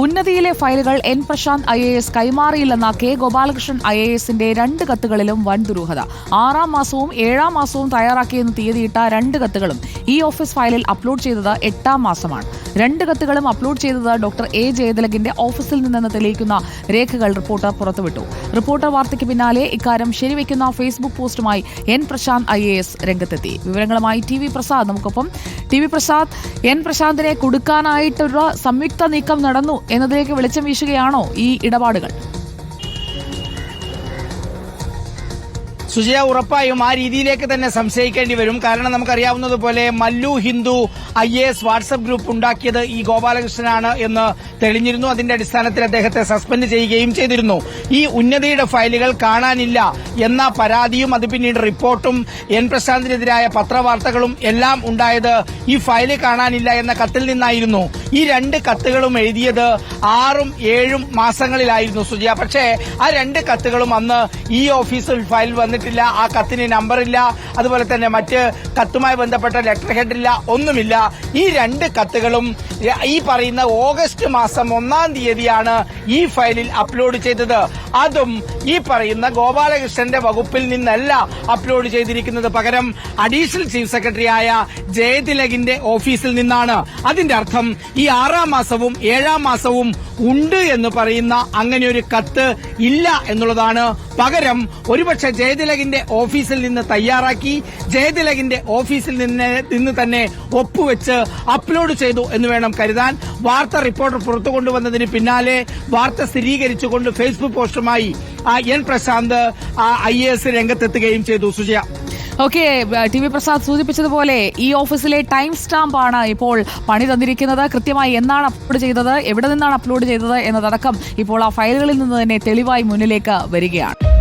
ഉന്നതിയിലെ ഫയലുകൾ N Prashanth IAS കൈമാറിയില്ലെന്ന K Gopalakrishnan IASന്റെ 2 കത്തുകളിലും വൻ ദുരൂഹത. 6-ാം മാസവും 7-ാം മാസവും തയ്യാറാക്കിയെന്ന് തീയതിയിട്ട 2 കത്തുകളും ഈ ഓഫീസ് ഫയലിൽ അപ്ലോഡ് ചെയ്തത് 8-ാം മാസമാണ്. 2 കത്തുകളും അപ്ലോഡ് ചെയ്തത് ഡോക്ടർ എ ജയതിലകിന്റെ ഓഫീസിൽ നിന്നെന്ന് തെളിയിക്കുന്ന രേഖകൾ റിപ്പോർട്ടർ പുറത്തുവിട്ടു. റിപ്പോർട്ടർ വാർത്തയ്ക്ക് പിന്നാലെ ഇക്കാര്യം ശരിവെക്കുന്ന ഫേസ്ബുക്ക് പോസ്റ്റുമായി എൻ പ്രശാന്ത് IAS രംഗത്തെത്തി. വിവരങ്ങളുമായി TV പ്രസാദ് നമുക്കൊപ്പം. TV പ്രസാദ്, എൻ പ്രശാന്തിനെ കൊടുക്കാനായിട്ടുള്ള സംയുക്ത നീക്കം നടന്നു എന്നതിലേക്ക് വെളിച്ചം വീശുകയാണോ ഈ ഇടപാടുകൾ? സുജയ, ഉറപ്പായും ആ രീതിയിലേക്ക് തന്നെ സംശയിക്കേണ്ടി വരും. കാരണം നമുക്കറിയാവുന്നതുപോലെ Mallu Hindu IAS WhatsApp group ഉണ്ടാക്കിയത് ഈ ഗോപാലകൃഷ്ണനാണ് എന്ന് തെളിഞ്ഞിരുന്നു. അതിന്റെ അടിസ്ഥാനത്തിൽ അദ്ദേഹത്തെ സസ്പെൻഡ് ചെയ്യുകയും ചെയ്തിരുന്നു. ഈ ഉന്നതിയുടെ ഫയലുകൾ കാണാനില്ല എന്ന പരാതിയും അത് പിന്നീട് റിപ്പോർട്ടും എൻ പ്രശാന്തിനെതിരായ പത്രവാർത്തകളും എല്ലാം ഉണ്ടായത് ഈ ഫയല് കാണാനില്ല എന്ന കത്തിൽ നിന്നായിരുന്നു. ഈ 2 കത്തുകളും എഴുതിയത് 6ഉം 7ഉം മാസങ്ങളിലായിരുന്നു സുജയ. പക്ഷേ ആ 2 കത്തുകളും അന്ന് ഈ ഓഫീസിൽ ഫയൽ വന്നിട്ടില്ല. ആ കത്തിന് നമ്പറില്ല, അതുപോലെ തന്നെ മറ്റ് കത്തുമായി ബന്ധപ്പെട്ട ലെറ്റർ ഹെഡില്ല, ഒന്നുമില്ല. ഈ 2 കത്തുകളും ഈ പറയുന്ന ഓഗസ്റ്റ് മാസം 1-ാം തീയതിയാണ് ഈ ഫയലിൽ അപ്ലോഡ് ചെയ്തത്. അതും ഈ പറയുന്ന ഗോപാലകൃഷ്ണന്റെ വകുപ്പിൽ നിന്നല്ല അപ്ലോഡ് ചെയ്തിരിക്കുന്നത്, പകരം അഡീഷണൽ ചീഫ് സെക്രട്ടറിയായ ജയതിലകിന്റെ ഓഫീസിൽ നിന്നാണ്. അതിന്റെ അർത്ഥം ഈ 6-ാം മാസവും 7-ാം മാസവും ഉണ്ട് എന്ന് പറയുന്ന അങ്ങനെ ഒരു കത്ത് ഇല്ല എന്നുള്ളതാണ്. പകരം ഒരുപക്ഷെ ജയതിലകിന്റെ ഓഫീസിൽ നിന്ന് തയ്യാറാക്കി ജയതിലകിന്റെ ഓഫീസിൽ നിന്ന് തന്നെ ഒപ്പുവെച്ച് അപ്ലോഡ് ചെയ്തു എന്ന് വേണം കരുതാൻ. വാർത്ത റിപ്പോർട്ടർ പുറത്തു കൊണ്ടുവന്നതിന് പിന്നാലെ വാർത്ത സ്ഥിരീകരിച്ചുകൊണ്ട് ഫേസ്ബുക്ക് പോസ്റ്റുമായി എൻ പ്രശാന്ത് IAS രംഗത്തെത്തുകയും ചെയ്തു. സുജയ, ഓക്കെ, TV പ്രസാദ് സൂചിപ്പിച്ചതുപോലെ ഈ ഓഫീസിലെ ടൈം സ്റ്റാമ്പാണ് ഇപ്പോൾ പണി തന്നിരിക്കുന്നത്. കൃത്യമായി എന്നാണ് അപ്ലോഡ് ചെയ്തത്, എവിടെ നിന്നാണ് അപ്ലോഡ് ചെയ്തത് എന്നതടക്കം ഇപ്പോൾ ആ ഫയലുകളിൽ നിന്ന് തന്നെ തെളിവായി മുന്നിലേക്ക് വരികയാണ്.